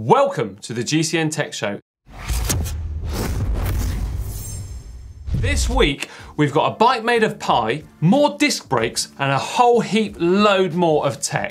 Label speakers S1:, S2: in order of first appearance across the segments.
S1: Welcome to the GCN Tech Show. This week, we've got a bike made of pie, more disc brakes, and a whole heap load more of tech.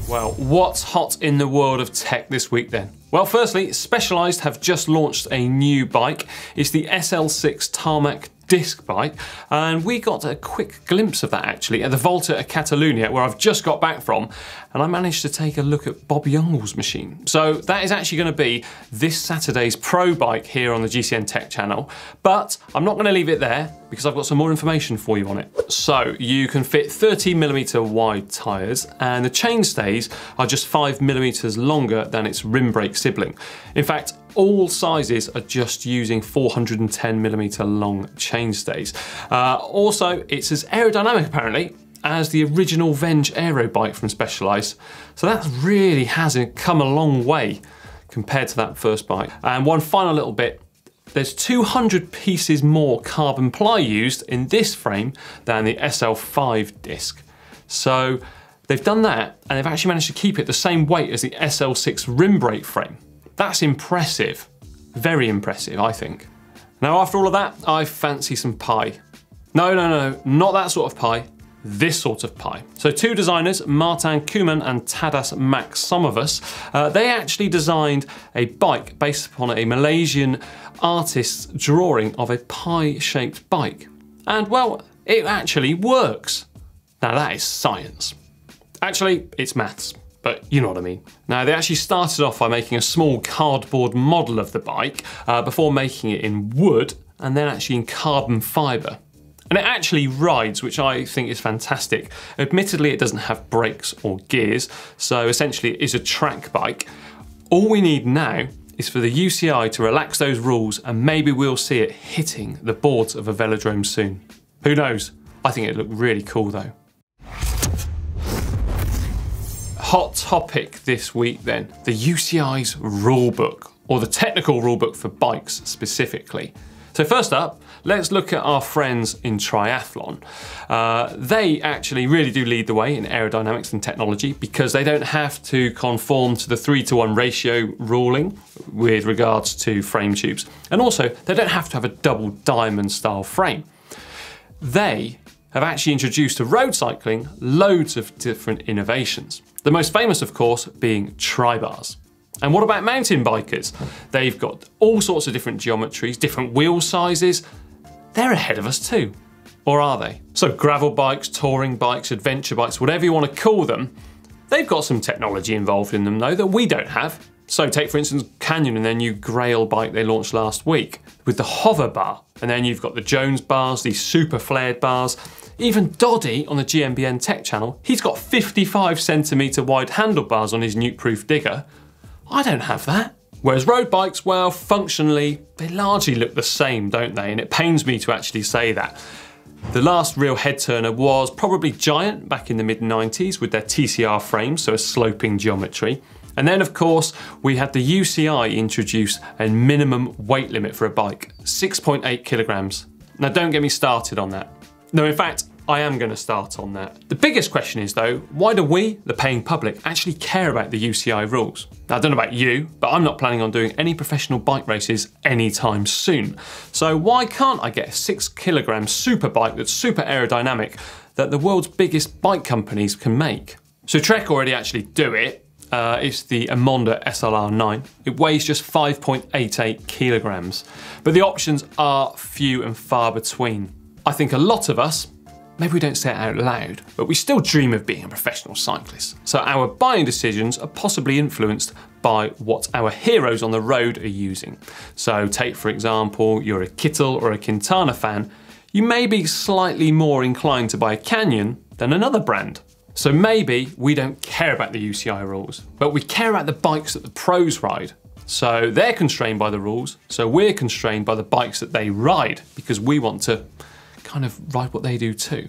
S1: Well, what's hot in the world of tech this week then? Well, firstly, Specialized have just launched a new bike. It's the SL6 Tarmac disc bike, and we got a quick glimpse of that actually at the Volta at Catalunya, where I've just got back from, and I managed to take a look at Bob Youngall's machine. So that is actually going to be this Saturday's pro bike here on the GCN Tech channel, but I'm not going to leave it there because I've got some more information for you on it. So you can fit 30mm wide tyres, and the chainstays are just 5mm longer than its rim brake sibling. In fact, all sizes are just using 410mm long chainstays. Also, it's as aerodynamic apparently as the original Venge Aero bike from Specialized. So that really has come a long way compared to that first bike. And one final little bit, there's 200 pieces more carbon ply used in this frame than the SL5 disc. So they've done that, and they've actually managed to keep it the same weight as the SL6 rim brake frame. That's impressive. Very impressive, I think. Now, after all of that, I fancy some pie. No, not that sort of pie. This sort of pie. So two designers, Martin Koeman and Tadas Maksomovus, they actually designed a bike based upon a Malaysian artist's drawing of a pie-shaped bike. And well, it actually works. Now that is science. Actually, it's maths. But you know what I mean. Now, they actually started off by making a small cardboard model of the bike before making it in wood and then actually in carbon fibre. And it actually rides, which I think is fantastic. Admittedly, it doesn't have brakes or gears, so essentially it is a track bike. All we need now is for the UCI to relax those rules, and maybe we'll see it hitting the boards of a velodrome soon. Who knows? I think it looked really cool though. Hot topic this week then, the UCI's rulebook, or the technical rulebook for bikes specifically. So first up, let's look at our friends in triathlon. They actually really do lead the way in aerodynamics and technology because they don't have to conform to the 3:1 ratio ruling with regards to frame tubes. And also, they don't have to have a double diamond style frame. They have actually introduced to road cycling loads of different innovations. The most famous, of course, being tri-bars. And what about mountain bikers? They've got all sorts of different geometries, different wheel sizes. They're ahead of us too. Or are they? So gravel bikes, touring bikes, adventure bikes, whatever you want to call them, they've got some technology involved in them though that we don't have. So take for instance Canyon and their new Grail bike they launched last week with the hover bar. And then you've got the Jones bars, these super flared bars. Even Doddy on the GMBN Tech channel, he's got 55cm wide handlebars on his Nuke-proof digger. I don't have that. Whereas road bikes, well, functionally, they largely look the same, don't they? And it pains me to actually say that. The last real head turner was probably Giant back in the mid-90s with their TCR frames, so a sloping geometry. And then of course, we had the UCI introduce a minimum weight limit for a bike, 6.8 kilograms. Now don't get me started on that. No, in fact, I am going to start on that. The biggest question is though, why do we, the paying public, actually care about the UCI rules? Now, I don't know about you, but I'm not planning on doing any professional bike races anytime soon. So why can't I get a 6 kilogram super bike that's super aerodynamic that the world's biggest bike companies can make? So Trek already actually do it. It's the Emonda SLR9. It weighs just 5.88 kilograms, but the options are few and far between. I think a lot of us, maybe we don't say it out loud, but we still dream of being a professional cyclist. So our buying decisions are possibly influenced by what our heroes on the road are using. So take for example, you're a Kittel or a Quintana fan, you may be slightly more inclined to buy a Canyon than another brand. So maybe we don't care about the UCI rules, but we care about the bikes that the pros ride. So they're constrained by the rules, so we're constrained by the bikes that they ride because we want to kind of ride what they do too.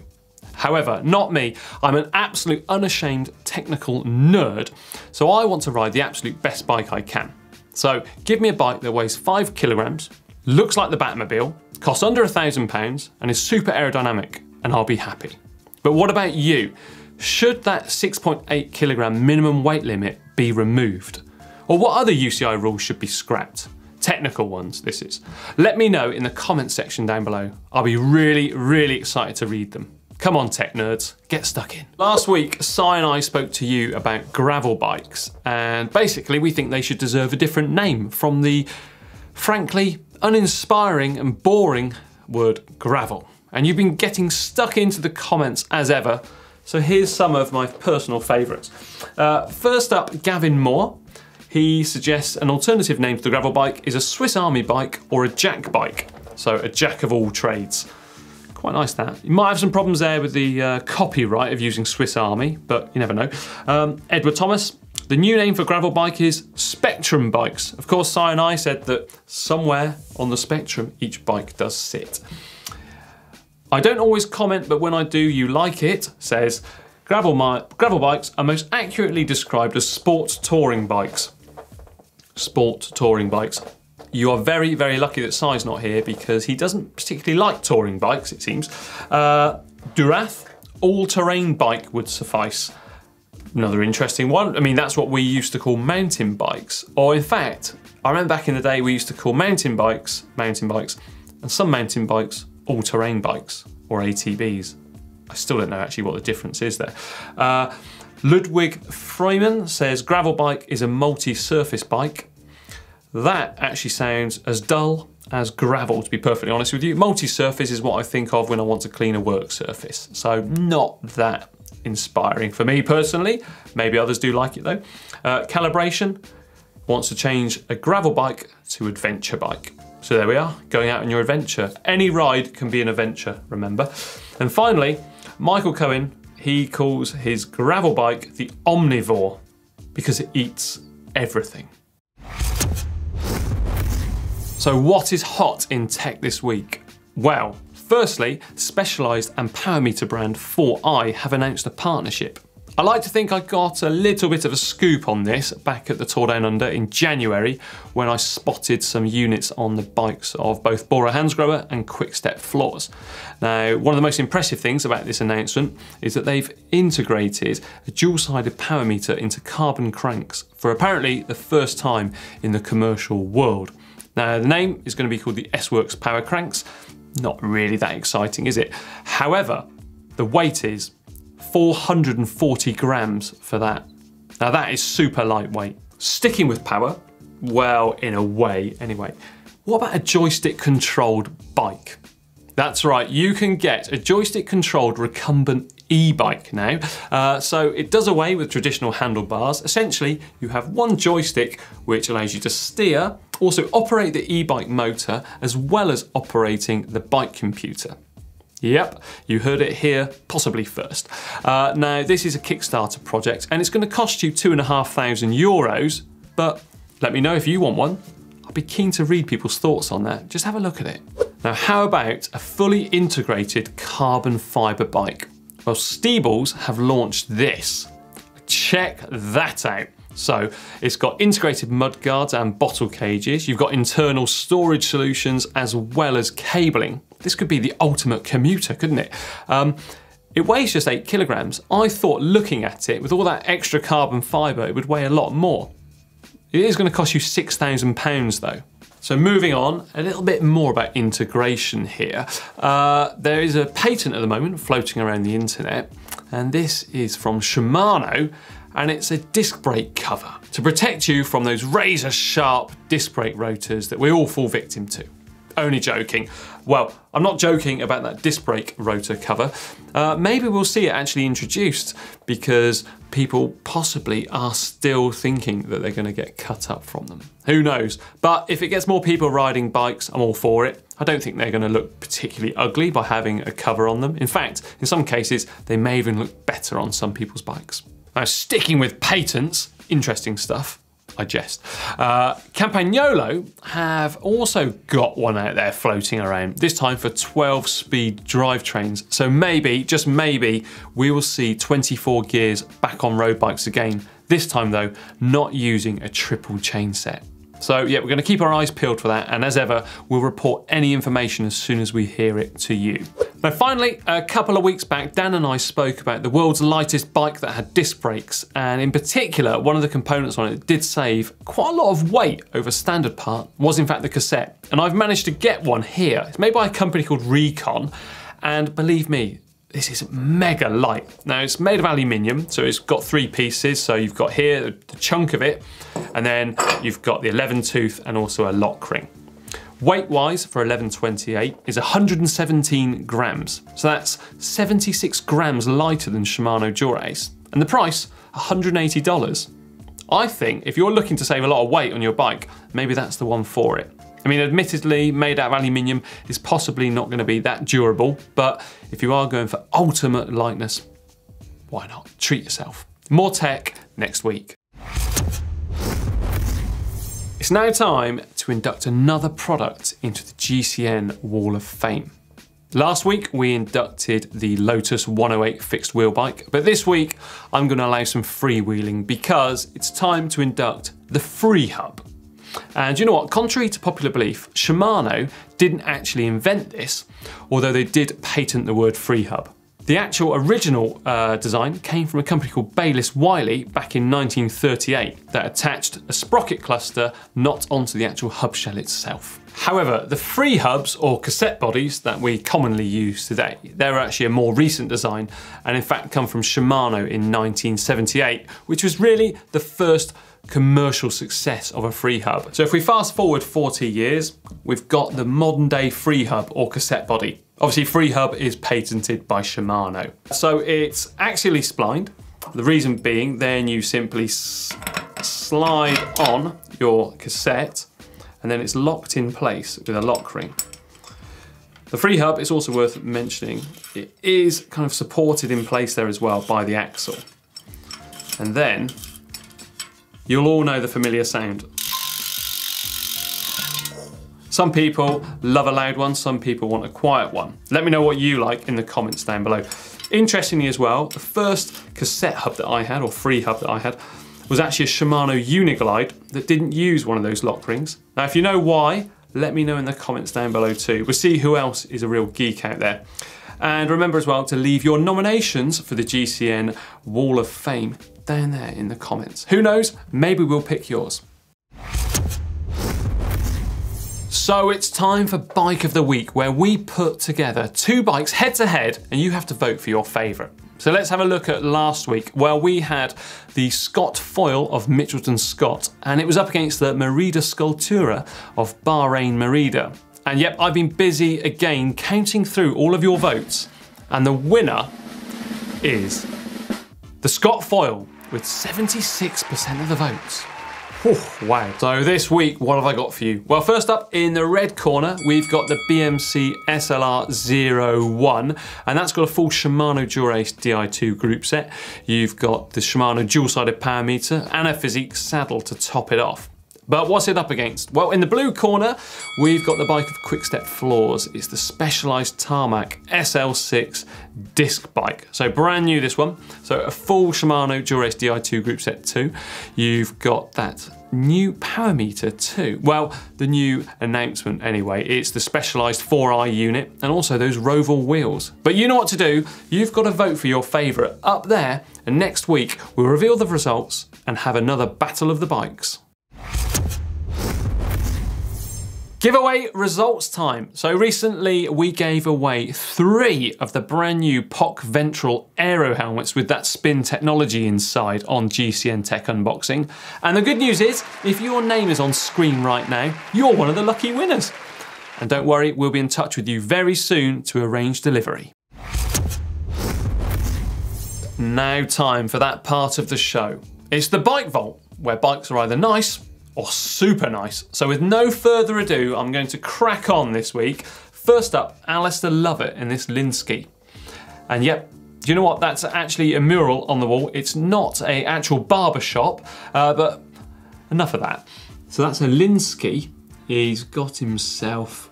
S1: However, not me. I'm an absolute unashamed technical nerd, so I want to ride the absolute best bike I can. So give me a bike that weighs 5 kilograms, looks like the Batmobile, costs under £1,000 and is super aerodynamic. and I'll be happy. But what about you? Should that 6.8 kilogram minimum weight limit be removed? Or what other UCI rules should be scrapped? Technical ones, this is. Let me know in the comments section down below. I'll be really, really excited to read them. Come on, tech nerds, get stuck in. Last week, Si and I spoke to you about gravel bikes, and basically we think they should deserve a different name from the, frankly, uninspiring and boring word gravel. And you've been getting stuck into the comments as ever, so here's some of my personal favourites. First up, Gavin Moore. He suggests an alternative name to the gravel bike is a Swiss Army bike or a jack bike, so a jack of all trades. Quite nice that. You might have some problems there with the copyright of using Swiss Army, but you never know. Edward Thomas, the new name for gravel bike is Spectrum bikes. Of course, Si and I said that somewhere on the spectrum each bike does sit. I don't always comment, but when I do, you like it, says gravel bikes are most accurately described as sport touring bikes. Sport touring bikes. You are very, very lucky that Si's not here because he doesn't particularly like touring bikes, it seems. Durath, all-terrain bike would suffice. Another interesting one. I mean, that's what we used to call mountain bikes. Or in fact, I remember back in the day we used to call mountain bikes, and some mountain bikes, all-terrain bikes, or ATBs. I still don't know actually what the difference is there. Ludwig Freeman says gravel bike is a multi-surface bike. That actually sounds as dull as gravel, to be perfectly honest with you. Multi-surface is what I think of when I want to clean a work surface. So not that inspiring for me personally. Maybe others do like it though. Calibration wants to change a gravel bike to adventure bike. So there we are, going out on your adventure. Any ride can be an adventure, remember. And finally, Michael Cohen, he calls his gravel bike the Omnivore because it eats everything. So what is hot in tech this week? Well, firstly, Specialized and power meter brand 4i have announced a partnership. I like to think I got a little bit of a scoop on this back at the Tour Down Under in January when I spotted some units on the bikes of both Bora Hansgrohe and Quick-Step Floors. Now, one of the most impressive things about this announcement is that they've integrated a dual-sided power meter into carbon cranks for apparently the first time in the commercial world. Now, the name is going to be called the S-Works Power Cranks. Not really that exciting, is it? However, the weight is 440 grams for that. Now that is super lightweight. Sticking with power, well, in a way anyway. What about a joystick controlled bike? That's right, you can get a joystick controlled recumbent e-bike now. So it does away with traditional handlebars. Essentially, you have one joystick which allows you to steer, also operate the e-bike motor, as well as operating the bike computer. Yep, you heard it here, possibly first. Now, this is a Kickstarter project and it's going to cost you €2,500, but let me know if you want one. I'd be keen to read people's thoughts on that. Just have a look at it. Now, how about a fully integrated carbon fibre bike? Well, Steebles have launched this. Check that out. So it's got integrated mudguards and bottle cages. You've got internal storage solutions as well as cabling. This could be the ultimate commuter, couldn't it? It weighs just 8 kilograms. I thought looking at it, with all that extra carbon fibre, it would weigh a lot more. It is going to cost you £6,000 though. So moving on, a little bit more about integration here. There is a patent at the moment floating around the internet, and this is from Shimano, and it's a disc brake cover to protect you from those razor sharp disc brake rotors that we all fall victim to. Only joking. Well, I'm not joking about that disc brake rotor cover. Maybe we'll see it actually introduced because people possibly are still thinking that they're going to get cut up from them. Who knows? But if it gets more people riding bikes, I'm all for it. I don't think they're going to look particularly ugly by having a cover on them. In fact, in some cases, they may even look better on some people's bikes. Now, sticking with patents, interesting stuff. I jest. Campagnolo have also got one out there floating around, this time for 12-speed drivetrains. So maybe, just maybe, we will see 24 gears back on road bikes again. This time though, not using a triple chain set. So yeah, we're going to keep our eyes peeled for that, and as ever, we'll report any information as soon as we hear it to you. Now finally, a couple of weeks back, Dan and I spoke about the world's lightest bike that had disc brakes, and in particular, one of the components on it did save quite a lot of weight over standard part was in fact the cassette. And I've managed to get one here. It's made by a company called Recon, and believe me, this is mega light. Now it's made of aluminium, so it's got 3 pieces. So you've got here the chunk of it, and then you've got the 11 tooth and also a lock ring. Weight-wise for 1128 is 117 grams. So that's 76 grams lighter than Shimano Dura-Ace. And the price, $180. I think if you're looking to save a lot of weight on your bike, maybe that's the one for it. I mean, admittedly, made out of aluminium is possibly not going to be that durable, but if you are going for ultimate lightness, why not? Treat yourself. More tech next week. It's now time to induct another product into the GCN Wall of Fame. Last week, we inducted the Lotus 108 fixed wheel bike, but this week, I'm going to allow some freewheeling because it's time to induct the Free Hub. And you know what, contrary to popular belief, Shimano didn't actually invent this, although they did patent the word Free Hub. The actual original design came from a company called Bayliss Wiley back in 1938 that attached a sprocket cluster not onto the actual hub shell itself. However, the Free Hubs, or cassette bodies that we commonly use today, they're actually a more recent design and in fact come from Shimano in 1978, which was really the first commercial success of a Free Hub. So if we fast forward 40 years, we've got the modern day Free Hub or cassette body. Obviously Free Hub is patented by Shimano. So it's axially splined. The reason being, then you simply slide on your cassette and then it's locked in place with a lock ring. The Free Hub, it's also worth mentioning, it is kind of supported in place there as well by the axle. And then you'll all know the familiar sound. Some people love a loud one, some people want a quiet one. Let me know what you like in the comments down below. Interestingly as well, the first cassette hub that I had, or Free Hub that I had, was actually a Shimano Uniglide that didn't use one of those lock rings. Now if you know why, let me know in the comments down below too. We'll see who else is a real geek out there. And remember as well to leave your nominations for the GCN Wall of Fame down there in the comments. Who knows, maybe we'll pick yours. So it's time for Bike of the Week, where we put together 2 bikes head to head and you have to vote for your favourite. So let's have a look at last week. Well, we had the Scott Foil of Mitchelton Scott, and it was up against the Merida Sculptura of Bahrain Merida. And yep, I've been busy again counting through all of your votes, and the winner is the Scott Foil with 76% of the votes. Whew, wow. So this week, what have I got for you? Well, first up in the red corner, we've got the BMC SLR-01, and that's got a full Shimano Dura-Ace Di2 group set. You've got the Shimano dual-sided power meter and a Physique saddle to top it off. But what's it up against? Well, in the blue corner, we've got the bike of Quick-Step Floors. It's the Specialized Tarmac SL6 disc bike. So brand new, this one. So a full Shimano Dura-Ace Di2 group set too. You've got that new power meter too. Well, the new announcement anyway. It's the Specialized 4i unit and also those Roval wheels. But you know what to do. You've got to vote for your favorite up there. And next week, we'll reveal the results and have another battle of the bikes. Giveaway results time. So recently we gave away 3 of the brand new POC Ventral aero helmets with that spin technology inside on GCN Tech Unboxing. And the good news is, if your name is on screen right now, you're one of the lucky winners. And don't worry, we'll be in touch with you very soon to arrange delivery. Now time for that part of the show. It's the Bike Vault, where bikes are either nice or super nice. So with no further ado, I'm going to crack on this week. First up, Alistair Lovett in this Linsky. And yep, do you know what? That's actually a mural on the wall. It's not an actual barber shop, but enough of that. So that's a Linsky. He's got himself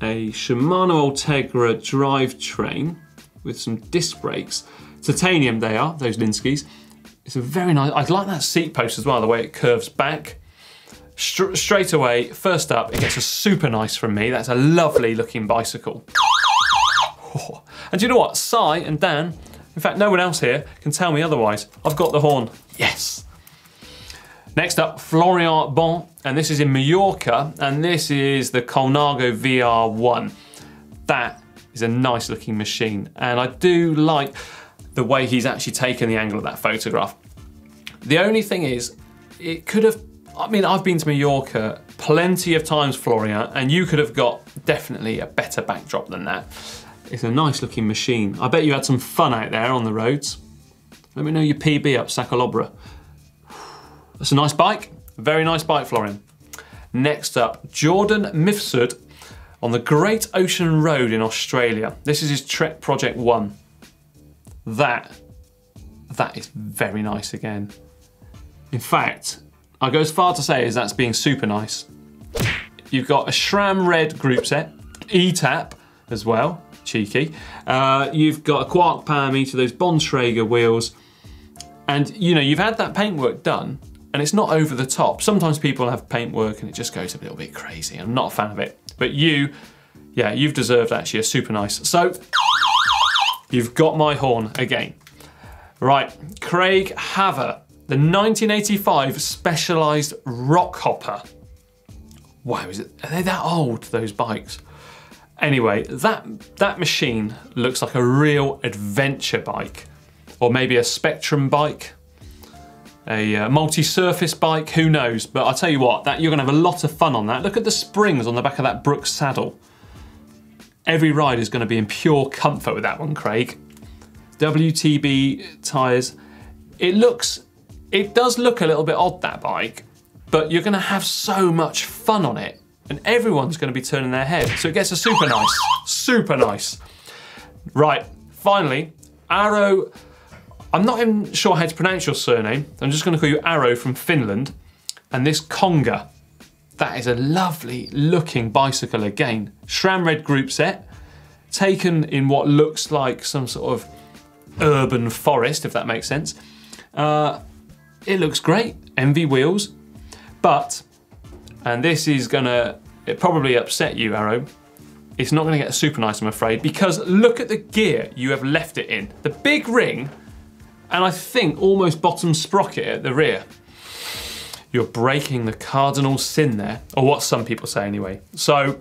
S1: a Shimano Ultegra drivetrain with some disc brakes. Titanium they are, those Linskys. It's a very nice, I like that seat post as well, the way it curves back. Straight away, first up, it gets a super nice from me. That's a lovely looking bicycle. And do you know what? Si and Dan, in fact, no one else here can tell me otherwise. I've got the horn. Yes. Next up, Florian Bon, and this is in Mallorca, and this is the Colnago VR1. That is a nice looking machine, and I do like the way he's actually taken the angle of that photograph. The only thing is, it could have, I mean, I've been to Mallorca plenty of times, Florian, and you could have got definitely a better backdrop than that. It's a nice looking machine. I bet you had some fun out there on the roads. Let me know your PB up Sacalobra. That's a nice bike. Very nice bike, Florian. Next up, Jordan Mifsud on the Great Ocean Road in Australia. This is his Trek Project 1. That is very nice again. In fact, I go as far to say as that's being super nice. You've got a SRAM Red group set, E-tap as well, cheeky. You've got a Quark power meter, those Bontrager wheels, and you know, you've had that paintwork done, and it's not over the top. Sometimes people have paintwork and it just goes a little bit crazy. I'm not a fan of it. But you, yeah, you've deserved actually a super nice. So, you've got my horn again. Right, Craig Haver, the 1985 Specialized Rock Hopper. Wow, are they that old, those bikes? Anyway, that machine looks like a real adventure bike, or maybe a Spectrum bike, a multi-surface bike, who knows? But I'll tell you what, you're gonna have a lot of fun on that. Look at the springs on the back of that Brooks saddle. Every ride is gonna be in pure comfort with that one, Craig. WTB tyres. It does look a little bit odd, that bike, but you're gonna have so much fun on it, and everyone's gonna be turning their head. So it gets a super nice, super nice. Right, finally, Arrow. I'm not even sure how to pronounce your surname. I'm just gonna call you Arrow from Finland. And this Conga, that is a lovely looking bicycle again. SRAM Red group set, taken in what looks like some sort of urban forest, if that makes sense. It looks great, MV wheels, but, and this is gonna probably upset you, Arrow, it's not gonna get super nice, I'm afraid, because look at the gear you have left it in. The big ring, and I think almost bottom sprocket at the rear. You're breaking the cardinal sin there, or what some people say anyway. So,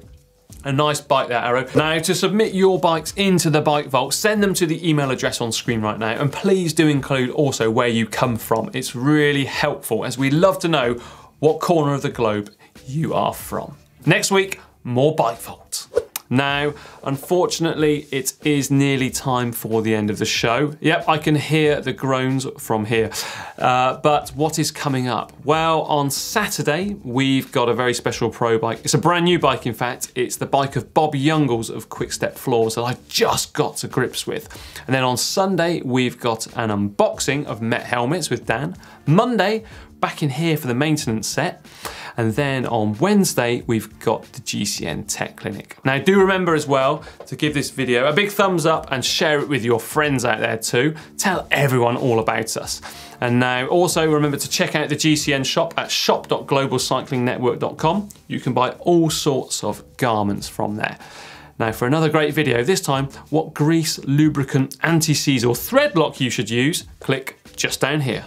S1: a nice bike there, Arrow. Now, to submit your bikes into the Bike Vault, send them to the email address on screen right now, and please do include also where you come from. It's really helpful, as we love to know what corner of the globe you are from. Next week, more Bike Vault. Now, unfortunately, it is nearly time for the end of the show. Yep, I can hear the groans from here. But what is coming up? Well, on Saturday, we've got a very special pro bike. It's a brand new bike, in fact. It's the bike of Bob Youngles of Quickstep Floors that I just got to grips with. And then on Sunday, we've got an unboxing of Met helmets with Dan. Monday, back in here for the maintenance set. And then on Wednesday, we've got the GCN Tech Clinic. Now, do remember as well to give this video a big thumbs up and share it with your friends out there too. Tell everyone all about us. And now also remember to check out the GCN shop at shop.globalcyclingnetwork.com. You can buy all sorts of garments from there. Now for another great video, this time, what grease, lubricant, anti-seize or thread lock you should use, click just down here.